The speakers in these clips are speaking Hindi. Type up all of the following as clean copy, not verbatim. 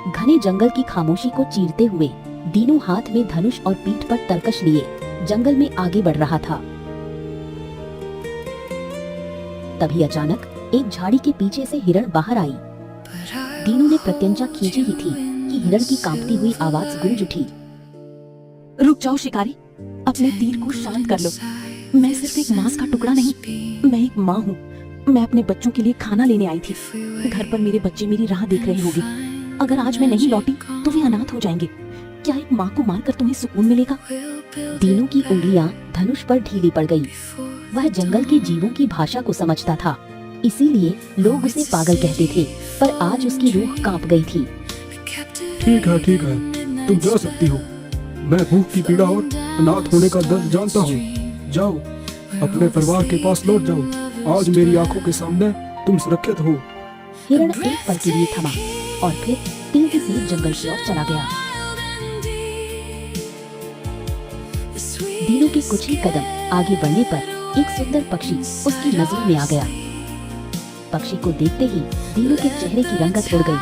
घने जंगल की खामोशी को चीरते हुए दीनू हाथ में धनुष और पीठ पर तरकश लिए जंगल में आगे बढ़ रहा था। तभी अचानक एक झाड़ी के पीछे से हिरण बाहर आई। दीनू ने प्रत्यंचा खींची ही थी कि हिरण की कांपती हुई आवाज गूंज उठी। रुक जाओ शिकारी, अपने तीर को शांत कर लो। मैं सिर्फ एक मांस का टुकड़ा नहीं, मैं एक माँ हूँ। मैं अपने बच्चों के लिए खाना लेने आई थी। घर पर मेरे बच्चे मेरी राह देख रहे होंगे। अगर आज मैं नहीं लौटी तो वे अनाथ हो जाएंगे। क्या एक माँ को मारकर तुम्हें सुकून मिलेगा? दीनू की उंगलियां धनुष पर ढीली पड़ गई। वह जंगल के जीवों की भाषा को समझता था, इसीलिए लोग उसे पागल कहते थे, पर आज उसकी रूह कांप गई थी। ठीक है, तुम जा सकती हो। मैं भूख की पीड़ा और अनाथ होने का दर्द जानता हूँ। जाओ, अपने परिवार के पास लौट जाओ। आज मेरी आंखों के सामने तुम सुरक्षित हो। हिरण एक पल के लिए थमा और फिर तेजी से जंगल की ओर चला गया। दीनू के कुछ ही कदम आगे बढ़ने पर एक सुंदर पक्षी उसकी नजर में आ गया। पक्षी को देखते ही दीनू के चेहरे की रंगत उड़ गई।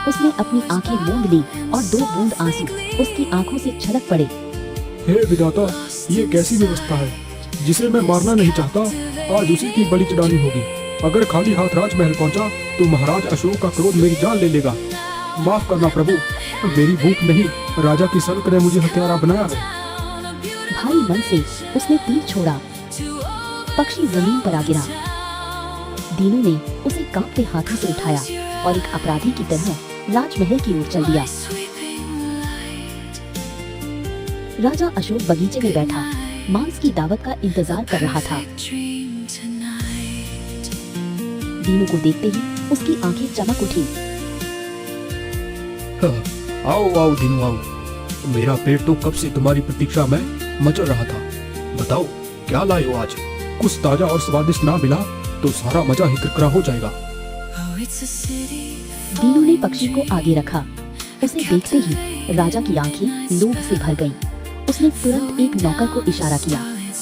उसने अपनी आंखें मूंद ली और 2 बूंद आंसू उसकी आंखों से छलक पड़े। हे विधाता, ये कैसी व्यवस्था है? जिसे मैं मारना नहीं चाहता, आज उसी की बलि चढ़ानी होगी। अगर खाली हाथ राजमहल पहुंचा तो महाराज अशोक का क्रोध मेरी जान ले लेगा। माफ करना प्रभु, मेरी भूख नहीं, राजा की सनक ने मुझे हत्यारा बनाया है। भारी मन से उसने तीर छोड़ा। पक्षी जमीन पर आ गिरा। दीनू ने उसे कांपते हाथों से उठाया और एक अपराधी की तरह राजमहल की ओर चल दिया। राजा अशोक बगीचे में बैठा मांस की दावत का इंतजार कर रहा था। दीनू को देखते ही उसकी आंखें चमक उठी। आओ दीनू आओ। मेरा पेट तो कब से तुम्हारी प्रतीक्षा में मचल रहा था। बताओ क्या लाए हो आज? कुछ ताजा और स्वादिष्ट ना मिला तो सारा मजा ही किरकिरा हो जाएगा। दीनू ने पक्षी को आगे रखा। उसे देखते ही राजा की आंखें लोभ से भर गईं। उसने तुरंत एक नौकर को इशारा किया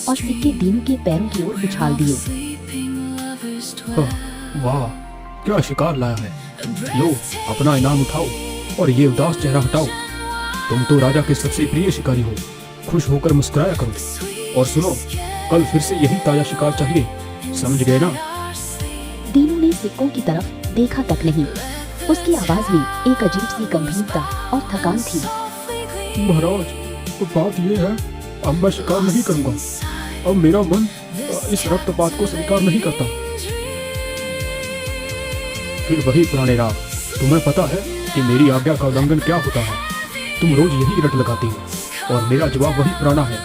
और सिक्के दीनू के पैरों की ओर उछाल दिए। वाह, क्या शिकार लाया है। लो, अपना इनाम उठाओ और ये उदास चेहरा हटाओ। तुम तो राजा के सबसे प्रिय शिकारी हो। खुश होकर मुस्कुराया करो। और सुनो, कल फिर से यही ताजा शिकार चाहिए, समझ गए ना? दीनू ने सिक्कों की तरफ देखा तक नहीं। उसकी आवाज में एक अजीब सी गंभीरता और थकान थी। महाराज, तो बात ये है, अब मैं शिकार नहीं करूंगा। अब मेरा मन इस रक्तपात को स्वीकार नहीं करता। फिर वही पुराने राग। तुम्हें पता है कि मेरी आज्ञा का उल्लंघन क्या होता है? तुम रोज यही रट लगाती हो और मेरा जवाब वही पुराना है।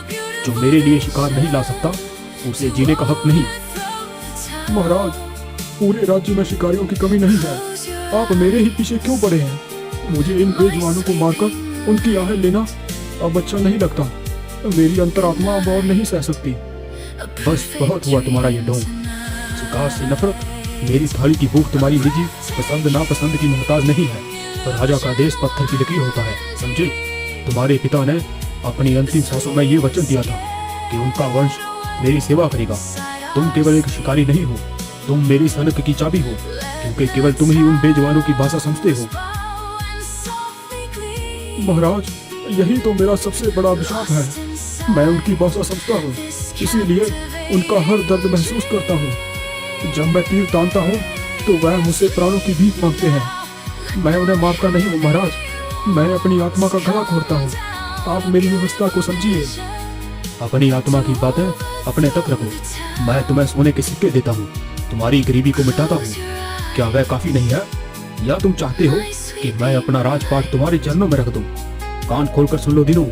जो मेरे लिए शिकार नहीं ला सकता, उसे जीने का हक नहीं। महाराज, पूरे राज्य में शिकारियों की कमी नहीं है। आप मेरे ही पीछे क्यों पड़े हैं? मुझे इन बेजुबानों को मारकर उनकी आहें लेना अब अच्छा नहीं लगता। मेरी अंतरात्मा अब और नहीं सह सकती। बस बहुत हुआ तुम्हारा ये ढोंग। शिकार से नफरत। मेरी थाली की भूख तुम्हारी निजी पसंद नापसंद की मोहताज नहीं है। पर राजा का देश पत्थर की लकीर होता है, समझे? तुम्हारे पिता ने अपनी अंतिम सांसों में ये वचन दिया था कि उनका वंश मेरी सेवा करेगा। तुम केवल एक शिकारी नहीं हो, तुम मेरी सनक की चाबी हो, क्योंकि केवल तुम ही उन बेजुबानों की भाषा समझते हो। महाराज, यही तो मेरा सबसे बड़ा अभिशाप है। मैं उनकी भाषा समझता हूँ, इसीलिए उनका हर दर्द महसूस करता हूँ। जब मैं तीर तानता हूँ तो वह मुझसे प्राणों की भीख मांगते हैं। मैं उन्हें मारता नहीं हूँ महाराज, मैं अपनी आत्मा का गला खोलता हूँ। आप मेरी व्यवस्था को समझिए। अपनी आत्मा की बातें अपने तक रखो। मैं तुम्हें सोने के सिक्के देता हूँ, तुम्हारी गरीबी को मिटाता हूँ। क्या वह काफी नहीं है? या तुम चाहते हो कि मैं अपना राजपाट तुम्हारे चरणों में रख दूं? कान खोलकर सुन लो दीनू,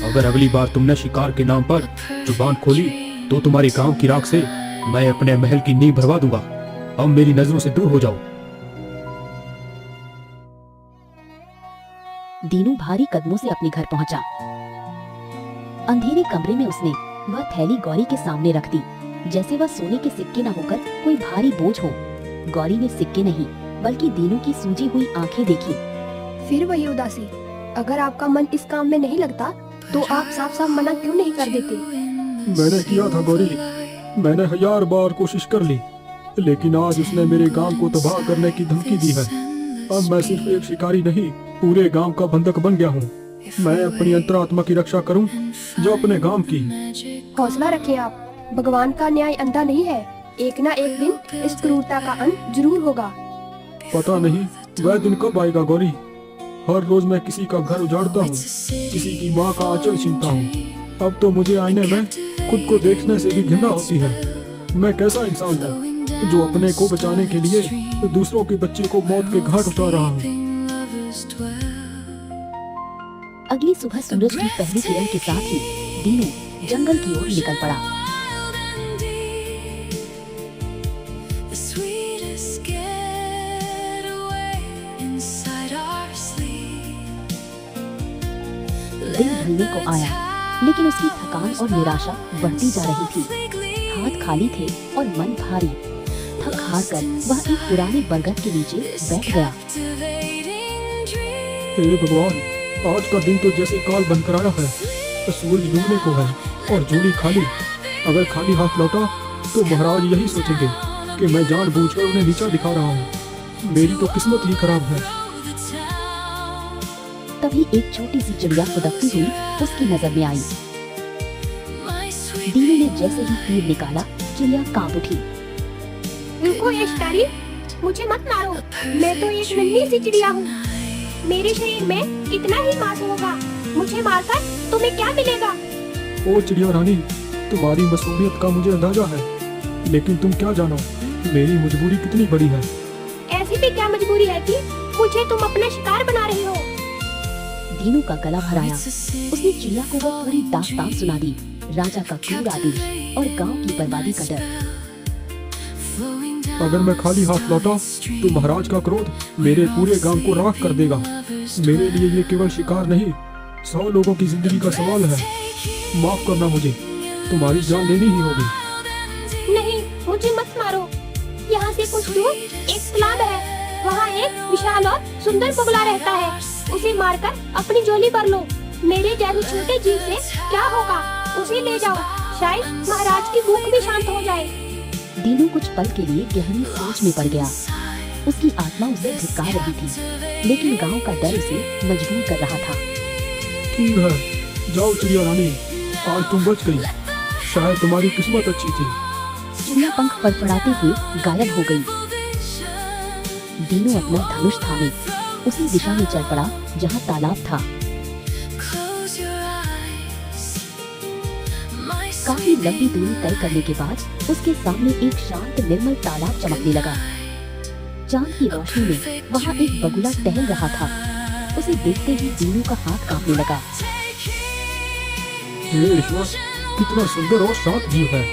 अगर अगली बार तुमने शिकार के नाम पर जुबान खोली तो तुम्हारे गांव की राख से मैं अपने महल की नींव भरवा दूंगा। अब मेरी नजरों से दूर हो जाओ। दीनू भारी कदमों से अपने घर पहुंचा। अंधेरे कमरे में उसने वह थैली गौरी के सामने रख दी, जैसे वह सोने के सिक्के न होकर कोई भारी बोझ हो। गौरी ने सिक्के नहीं बल्कि दीनू की सूजी हुई आंखें देखी। फिर वही उदासी। अगर आपका मन इस काम में नहीं लगता तो आप साफ साफ मना क्यों नहीं कर देते? मैंने किया था गौरी, मैंने 1000 बार कोशिश कर ली, लेकिन आज उसने मेरे गांव को तबाह करने की धमकी दी है। अब मैं सिर्फ एक शिकारी नहीं पूरे गांव का बंधक बन गया हूँ। मैं अपनी अंतरात्मा की रक्षा करूँ जो अपने गांव की। हौसला रखें आप, भगवान का न्याय अंधा नहीं है। एक ना एक दिन इस क्रूरता का अंत जरूर होगा। पता नहीं वह दिन कब आएगा गौरी। हर रोज मैं किसी का घर उजाड़ता हूँ, किसी की माँ का आंचल छीनता हूँ। अब तो मुझे आईने में खुद को देखने से भी घृणा होती है। मैं कैसा इंसान हूँ जो अपने को बचाने के लिए दूसरों के बच्चे को मौत के घाट उतार रहा हूँ। अगली सुबह सूरज की पहली किरण के साथ ही दीनू जंगल की ओर निकल पड़ा। दिन ढलने को आया, लेकिन उसकी थकान और निराशा बढ़ती जा रही थी। हाथ खाली थे और मन भारी। थक हार कर वह एक पुराने बरगद के नीचे बैठ गया। हे भगवान, आज का दिन तो जैसे काल बनकर आया है। सूरज डूबने को है और झोली खाली। अगर खाली हाथ लौटा तो महाराज यही सोचेंगे कि मैं जानबूझकर उन्हें नीचा दिखा रहा हूँ। मेरी तो किस्मत ही खराब है। तभी एक छोटी सी चिड़िया फुदकती हुई उसकी नजर में आई। दीनू ने जैसे ही तीर निकाला, चिड़िया कांप उठी। रुको ये शिकारी, मुझे मत मारो। मैं तो एक नन्ही सी चिड़िया हूँ। मेरे शरीर में कितना ही मांस होगा। मुझे मारकर तुम्हें क्या मिलेगा? ओ चिड़िया रानी, तुम्हारी मसूलियत का मुझे अंदाजा है, लेकिन तुम क्या जानो मेरी मजबूरी कितनी बड़ी है। ऐसी भी क्या मजबूरी है कि मुझे तुम अपना शिकार बना रहे हो? दीनू का गला भराया। उसने चिड़िया को वह पूरी दास्तान सुना दी, राजा का क्रूर आदेश और गांव की बर्बादी का डर। अगर मैं खाली हाथ लौटा तो महाराज का क्रोध मेरे पूरे गांव को राख कर देगा। मेरे लिए ये केवल शिकार नहीं, 100 लोगों की जिंदगी का सवाल है। माफ करना, मुझे तुम्हारी जान लेनी ही होगी। नहीं, मुझे मत मारो। यहाँ से कुछ दूर एक तालाब है। वहाँ एक विशाल और सुंदर बगुला रहता है। उसे मारकर अपनी झोली भर लो। मेरे जैसे छोटे जीव से क्या होगा? उसे ले जाओ, शायद महाराज की भूख भी शांत हो जाए। दीनू कुछ पल के लिए गहरी सोच में पड़ गया। उसकी आत्मा उसे धिक्कार रही थी, लेकिन गांव का डर उसे मजबूर कर रहा था। ठीक है, जाओ चिड़िया रानी, आज तुम बच गई। शायद तुम्हारी किस्मत अच्छी थी। चिड़िया पंख फड़फड़ाते हुए गायब हो गई। दीनू अपना धनुष थामे उसी दिशा में चल पड़ा जहाँ तालाब था। काफी लंबी दूरी तय करने के बाद उसके सामने एक शांत निर्मल तालाब चमकने लगा। चांद की रोशनी में वहाँ एक बगुला टहल रहा था। उसे देखते ही दीनू का हाथ कांपने लगा। हे ईश्वर, कितना सुंदर और शांत जीव है।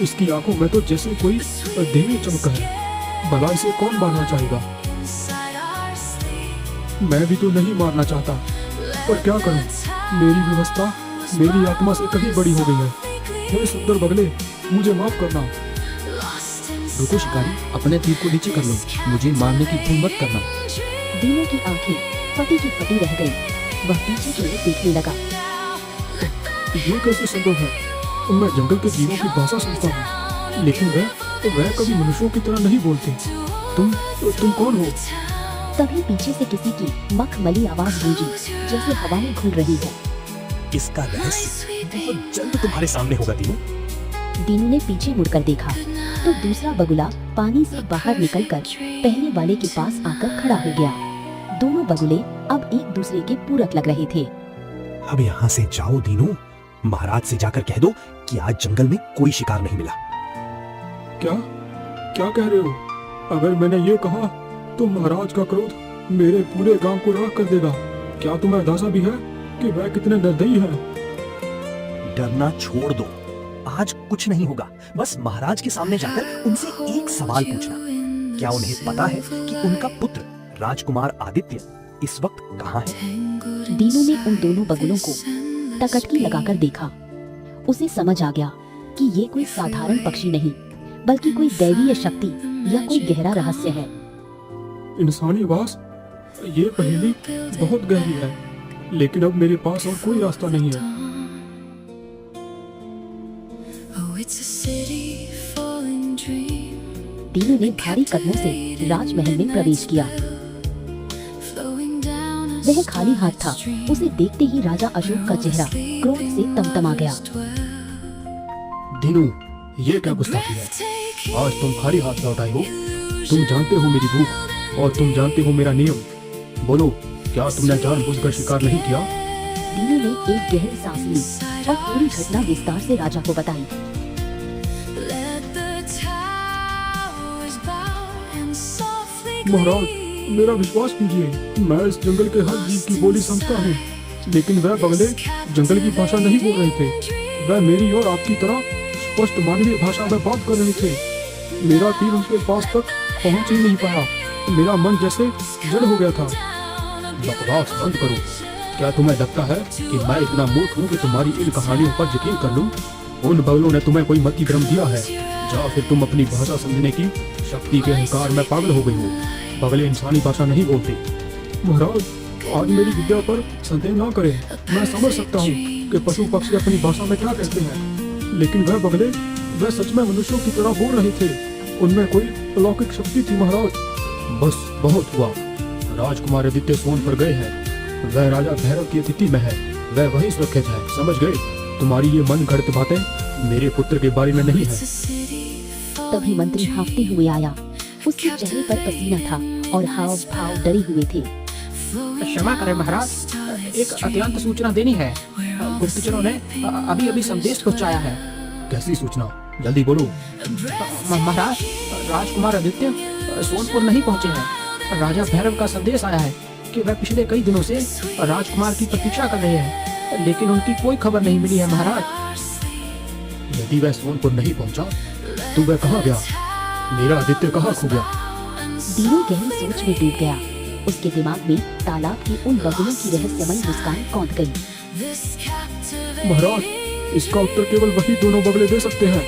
इसकी आंखों में तो जैसे कोई देवी चमक है। भला इसे कौन मारना चाहेगा? मैं भी तो नहीं मारना चाहता, पर क्या करूं? मेरी व्यवस्था मेरी आत्मा से कहीं बड़ी हो गई है। हे सुंदर बगले, मुझे माफ करना। रुको शिकारी, अपने तीर को नीचे कर लो। मुझे मारने की भूल मत करना। दीनू की आंखें फटी की फटी रह गई। वह पीछे की ओर देखने लगा। ये कैसे संभव है? मैं जंगल के जीवों की भाषा समझता हूँ, लेकिन वह कभी मनुष्यों की तरह नहीं बोलते। तुम कौन हो? तभी पीछे से किसी की मखमली आवाज गूंजी, जैसे हवा में घुल रही हो। इसका रहस्य बहुत जल्द तुम्हारे सामने होगा दीनू। दीनू ने पीछे मुड़कर देखा तो दूसरा बगुला पानी से बाहर निकलकर पहले वाले के पास आकर खड़ा हो गया। दोनों बगुले अब एक दूसरे के पूरक लग रहे थे। अब यहाँ से जाओ दीनू। महाराज से जाकर कह दो कि आज जंगल में कोई शिकार नहीं मिला। क्या क्या कह रहे हो? अगर मैंने ये कहा तो महाराज का क्रोध मेरे पूरे गांव को राख कर देगा। क्या तुम्हें अंदाजा भी है कि वह कितने निर्दयी है? डरना छोड़ दो, आज कुछ नहीं होगा। बस महाराज के सामने जाकर उनसे एक सवाल पूछना। क्या उन्हें पता है कि उनका पुत्र राजकुमार आदित्य इस वक्त कहाँ है? दीनू ने उन दोनों बगुलों को टकटकी लगाकर देखा। उसे समझ आ गया कि ये कोई साधारण पक्षी नहीं, बल्कि कोई दैवीय शक्ति या कोई गहरा रहस्य है। इंसानी वास, ये पहेली बहुत गहरी है, लेकिन अब मेरे पास और कोई रास्ता नहीं है। दीनू ने भारी कदमों से राजमहल में प्रवेश किया। वह खाली हाथ था। उसे देखते ही राजा अशोक का चेहरा क्रोध से तमतमा गया। दीनू, ये क्या गुस्ताखी है? आज तुम खाली हाथ लौट आई हो। तुम जानते हो मेरी भूख और तुम जानते हो मेरा नियम। बोलो, क्या तुमने जानबूझकर शिकार नहीं किया? दीनू ने एक गहरी सांस ली और पूरी घटना विस्तार से राजा को बताई। महाराज, मेरा विश्वास कीजिए, मैं इस जंगल के हर जीव की बोली समझता हूँ, लेकिन वह बगले जंगल की भाषा नहीं बोल रहे थे। वह मेरी और आपकी तरह स्पष्ट मानवीय भाषा में बात कर रहे थे। मेरा तीर उनके पास तक पहुँच ही नहीं पाया। मेरा मन जैसे जड़ हो गया था। बकवास बंद करो। क्या तुम्हें लगता है कि मैं इतना मूर्ख हूँ कि तुम्हारी इन कहानियों पर यकीन कर लूँ? उन बगलों ने तुम्हें कोई मति भ्रम दिया है, या फिर तुम अपनी भाषा समझने की शक्ति के अहंकार में पागल हो गई हो। बगले इंसानी भाषा नहीं बोलते। महाराज, आज मेरी विद्या पर संदेह ना करें। मैं समझ सकता हूँ कि पशु पक्षी अपनी भाषा में क्या कहते हैं, लेकिन वह बगले, वह सच में मनुष्यों की तरह बोल रहे थे। उनमें कोई अलौकिक शक्ति थी महाराज। बस बहुत हुआ। राजकुमार आदित्य सोन पर गए हैं। वह राजा भैरव की अतिथि में है। वह वहीं सुरक्षित है। समझ गए? तुम्हारी ये मन घड़त बातें मेरे पुत्र के बारे में नहीं है। तभी मंत्री हाँफते हुए आया। उसके चेहरे पर पसीना था और हाव भाव डरे हुए थे। क्षमा करें महाराज, एक अत्यंत सूचना देनी है। गुप्तचरों ने अभी अभी संदेश पहुंचाया है। कैसी सूचना? जल्दी बोलो। महाराज, राजकुमार आदित्य सोनपुर नहीं पहुंचे हैं। राजा भैरव का संदेश आया है कि वह पिछले कई दिनों से राजकुमार की प्रतीक्षा कर रहे हैं, लेकिन उनकी कोई खबर नहीं मिली है महाराज। यदि वह सोनपुर नहीं पहुंचा तो वह कहाँ गया? मेरा आदित्य कहाँ खो गया? दीनू गहरी सोच में डूब गया। उसके दिमाग में तालाब की उन बगुलों की रहस्यमयी मुस्कान कौंध गई। महाराज, इसका उत्तर केवल वही दोनों बगले दे सकते हैं।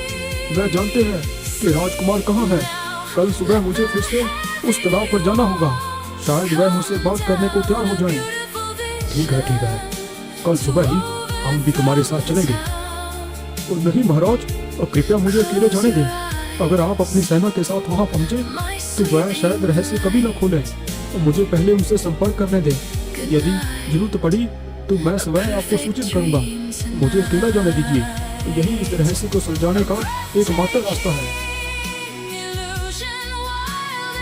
वह जानते हैं कि राजकुमार कहाँ है। कल सुबह मुझे फिर से उस तालाब पर जाना होगा। शायद वह मुझसे बात करने को तैयार हो जाएं। ठीक है। कल सुबह ही हम भी तुम्हारे साथ चलेंगे। और नहीं महाराज, कृपया मुझे अकेले जाने दें। अगर आप अपनी सेना के साथ वहाँ पहुँचे तो वह शायद रहस्य कभी न खोले। मुझे पहले उनसे संपर्क करने दें। यदि जरूरत पड़ी तो मैं स्वयं आपको सूचित करूंगा। मुझे अकेला जाने दीजिए। यही इस रहस्य को सुलझाने का एकमात्र रास्ता है।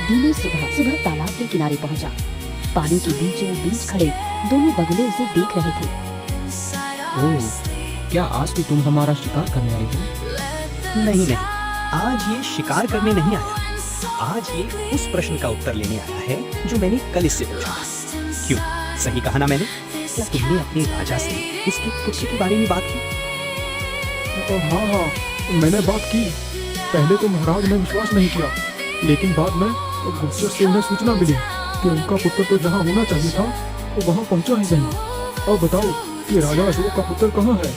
दीनू सुबह तालाब के किनारे पहुंचा। पानी के बीचों बीच खड़े दोनों बगुले उसे देख रहे थे। ओह, क्या आज भी तुम हमारा शिकार करने आई हो? नहीं, आज ये शिकार करने नहीं आया। आज ये उस प्रश्न का उत्तर लेने आया है जो मैंने कल इससे पूछा। क्यों, सही कहा ना मैंने? क्या तुमने अपने राजा से उसके पुत्र के बारे में बात की? हाँ, मैंने बात की। पहले तो महाराज ने विश्वास नहीं किया, लेकिन बाद में गुप्तचर से उन्हें सूचना मिली कि उनका पुत्र तो जहाँ होना चाहिए था वो वहाँ पहुँचा ही नहीं। अब बताओ कि राजा अशोक का पुत्र कहाँ है?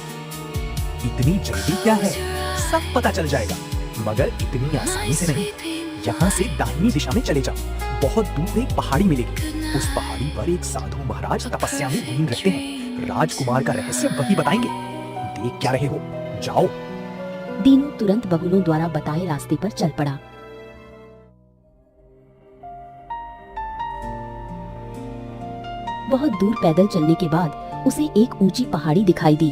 इतनी जल्दी क्या है, सब पता चल जाएगा, मगर इतनी आसानी से नहीं। यहाँ से दाहिनी दिशा में चले जाओ। बहुत दूर एक पहाड़ी मिलेगी। उस पहाड़ी पर एक साधु महाराज तपस्या में लीन रहते हैं। राजकुमार का रहस्य वही बताएंगे। देख क्या रहे हो, जाओ। दीनू तुरंत बगुलों द्वारा बताए रास्ते पर चल पड़ा। बहुत दूर पैदल चलने के बाद उसे एक ऊंची पहाड़ी दिखाई दी।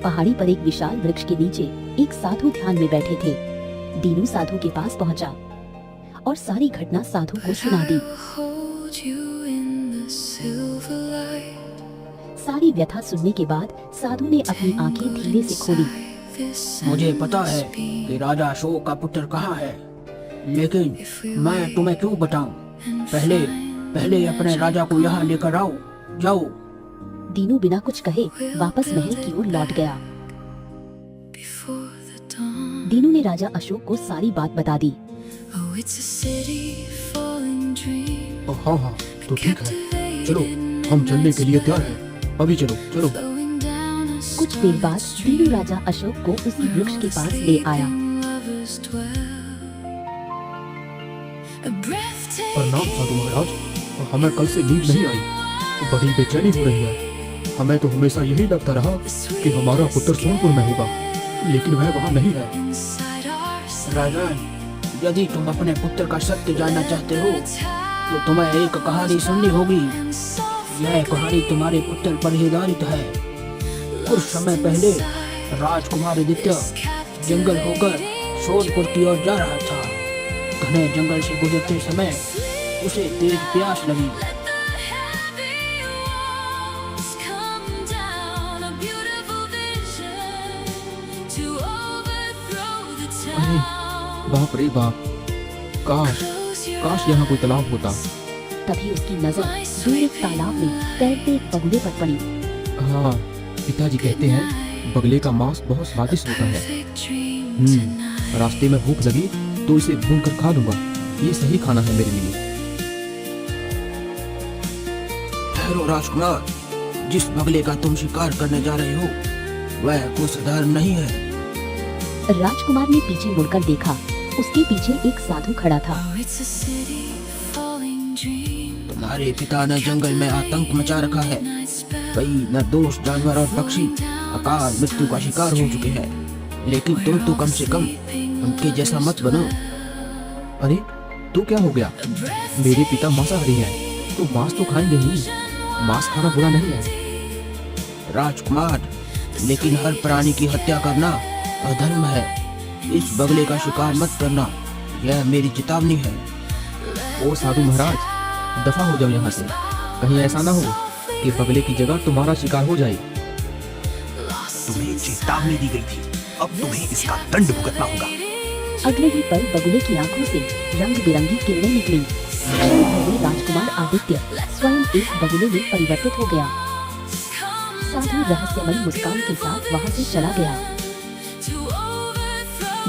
पहाड़ी पर एक विशाल वृक्ष के नीचे एक साधु ध्यान में बैठे थे। दीनू साधु के पास पहुंचा और सारी घटना साधु को सुना दी। सारी व्यथा सुनने के बाद साधु ने अपनी आंखें धीरे से खोली। मुझे पता है कि राजा अशोक का पुत्र कहाँ है, लेकिन मैं तुम्हें क्यों बताऊं? पहले अपने राजा को यहाँ लेकर आओ। जाओ। दीनू बिना कुछ कहे वापस महल की ओर लौट गया। दीनू ने राजा अशोक को सारी बात बता दी। हाँ, तो ठीक है, चलो हम चलने के लिए तैयार हैं। अभी चलो। कुछ देर बाद दीनू राजा अशोक को उसी वृक्ष के पास ले आया। प्रणाम साधु महाराज, हमें कल से नींद नहीं आई, बड़ी बेचैनी हो रही है। हमें तो हमेशा यही लगता रहा कि हमारा पुत्र सोनपुर में होगा, लेकिन वह वहाँ नहीं है। राजन, यदि तुम अपने पुत्र का सत्य जानना चाहते हो तो तुम्हें एक कहानी सुननी होगी। यह कहानी तुम्हारे पुत्र पर ही आधारित है। कुछ समय पहले राजकुमार आदित्य जंगल होकर सोनपुर की ओर जा रहा था। घने जंगल से गुजरते समय उसे तेज प्यास लगी। अरे बाप रे बाप, काश काश यहाँ कोई तालाब होता। तभी उसकी नजर दूर एक तालाब में तैरते एक बगुले पर पड़ी। हाँ, पिताजी कहते हैं बगले का मांस बहुत स्वादिष्ट होता है। रास्ते में भूख लगी तो इसे भून कर खा लूंगा। ये सही खाना है मेरे लिए। ठहरो राजकुमार, जिस बगले का तुम शिकार करने जा रहे हो वह कोई साधारण नहीं है। राजकुमार ने पीछे मुड़कर देखा। उसके पीछे एक साधु खड़ा था। तुम्हारे पिता ने जंगल में आतंक मचा रखा है। कई निर्दोष जानवर और पक्षी अकाल मृत्यु का शिकार हो चुके हैं, लेकिन तुम तो कम से कम उनके जैसा मत बनो। अरे तू क्या हो गया? मेरे पिता मांसाहारी हैं, तो मांस तो खाएंगे ही। मांस खाना बुरा नहीं है। राजकुमार, लेकिन हर प्राणी की हत्या करना अधर्म है। इस बगले का शिकार मत करना, यह मेरी चेतावनी है। ओ साधु महाराज, दफा हो जाओ यहाँ से। कहीं ऐसा ना हो कि बगले की जगह तुम्हारा शिकार हो जाए। तुम्हें चेतावनी दी गई थी, अब तुम्हें इसका दंड भुगतना होगा। अगले ही पल बगुले की आंखों से रंग बिरंगी किरणें निकली। क्षण भर में राजकुमार आदित्य स्वयं एक बगुले में परिवर्तित हो गया। साधु रहस्यमयी मुस्कान के साथ वहाँ से चला गया।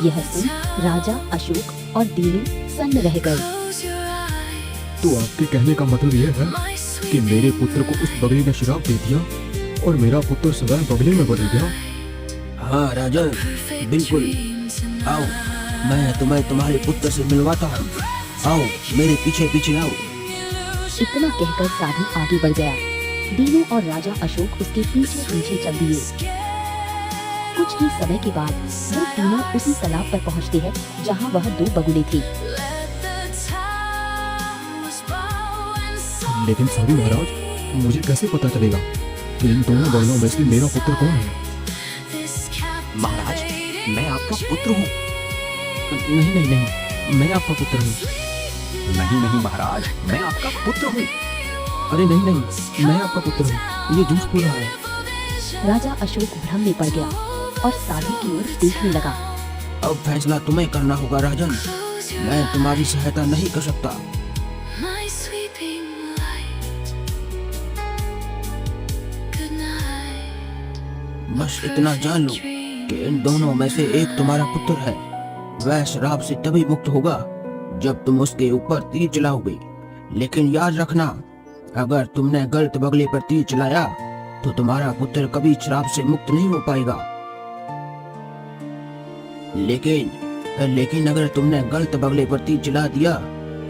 यह सुन राजा अशोक और दीनू सन्न रह गए। तो आपके कहने का मतलब यह है कि मेरे पुत्र को उस बगले ने श्राप दे दिया और मेरा पुत्र स्वयं बगले में बदल गया। हाँ राजन, बिल्कुल। आओ, मैं तुम्हें तुम्हारे पुत्र से मिलवाता हूँ। आओ, मेरे पीछे पीछे आओ। इतना कहकर साधु आगे बढ़ गया। दीनू और राजा अशोक उसके पीछे पीछे चल दिए। कुछ ही समय के बाद वो तीनों उसी तालाब पर पहुंचते हैं जहां वह दो बगुले थे। लेकिन साधु महाराज, मुझे कैसे पता चलेगा कि इन दोनों बगलों में से मेरा पुत्र कौन है? महाराज, मैं आपका पुत्र हूँ। नहीं नहीं नहीं, मैं आपका पुत्र हूँ। नहीं नहीं महाराज, मैं आपका पुत्र हूँ। अरे नहीं नहीं, मैं आपका पुत्र हूँ। ये झूठ बोल रहा है। राजा अशोक भ्रम में पड़ गया और साधु की ओर देखने लगा। अब फैसला तुम्हें करना होगा राजन, मैं तुम्हारी सहायता नहीं कर सकता। बस इतना जान लो कि इन दोनों में से एक तुम्हारा पुत्र है। वह श्राप से तभी मुक्त होगा जब तुम उसके ऊपर तीर चलाओगे। लेकिन याद रखना, अगर तुमने गलत बगले पर तीर चलाया तो तुम्हारा पुत्र कभी श्राप से मुक्त नहीं हो पाएगा। लेकिन अगर तुमने गलत बगले पर तीर चला दिया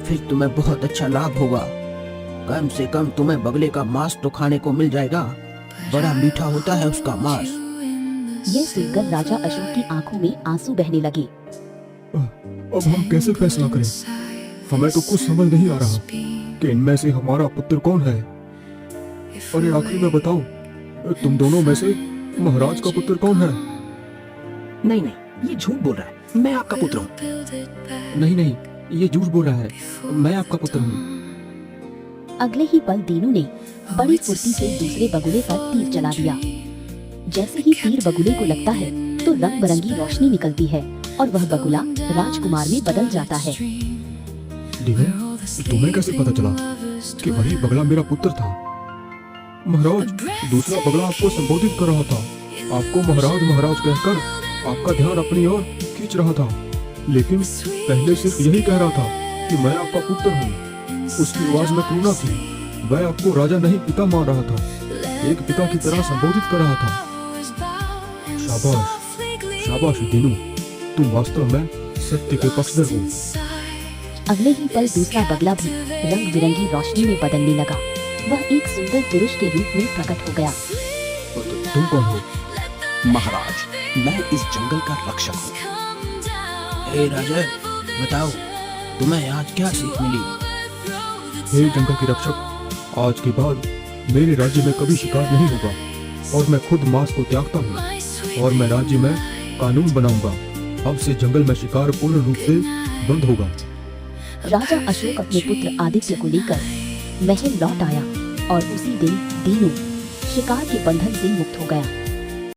फिर तुम्हें बहुत अच्छा लाभ होगा। कम से कम तुम्हें बगले का मांस तो खाने को मिल जाएगा। बड़ा मीठा होता है उसका मांस। यह सुनकर राजा अशोक की आंखों में आंसू बहने लगे। अब हम कैसे फैसला करें? हमें तो कुछ समझ नहीं आ रहा कि इनमें से हमारा पुत्र कौन है। अरे आखिर में बताओ, तुम दोनों में से महाराज का पुत्र कौन है? नहीं नहीं, ये झूठ बोल रहा है। मैं आपका पुत्र हूँ। नहीं नहीं, ये झूठ बोल रहा है। मैं आपका पुत्र हूँ। अगले ही पल दीनू ने बड़ी फुर्ती से दूसरे बगुले पर तीर चला दिया। जैसे ही तीर बगुले को लगता है तो रंग बिरंगी रोशनी निकलती है और वह बगुला राजकुमार में बदल जाता है। दीनू, तुम्हें कैसे पता चला कि वही बगला मेरा पुत्र था? महाराज, दूसरा बगला आपको संबोधित कर रहा था। आपको महाराज महाराज कहकर आपका ध्यान अपनी ओर खींच रहा था, लेकिन पहले सिर्फ यही कह रहा था कि मैं आपका पुत्र हूँ। उसकी आवाज में करुणा थी। वह आपको राजा नहीं पिता मान रहा था, एक पिता की तरह संबोधित कर रहा था। शाबाश शाबाश दीनू, तुम वास्तव में सत्य के पक्षधर हो। अगले ही पल दूसरा बगला भी रंग बिरंगी रोशनी में बदलने लगा। वह एक सुंदर पुरुष के रूप में प्रकट हो गया। तुम कौन हो? महाराज, मैं इस जंगल का रक्षक हूँ। हे राजा, बताओ तुम्हें आज क्या सीख मिली? हे जंगल के रक्षक, आज के बाद मेरे राज्य में कभी शिकार नहीं होगा और मैं खुद मांस को त्यागता हूँ और मैं राज्य में कानून बनाऊंगा। अब से जंगल में शिकार पूर्ण रूप से बंद होगा। राजा अशोक अपने पुत्र आदित्य को लेकर महल लौट आया और उसी दिन दीनू शिकार के बंधन से मुक्त हो गया।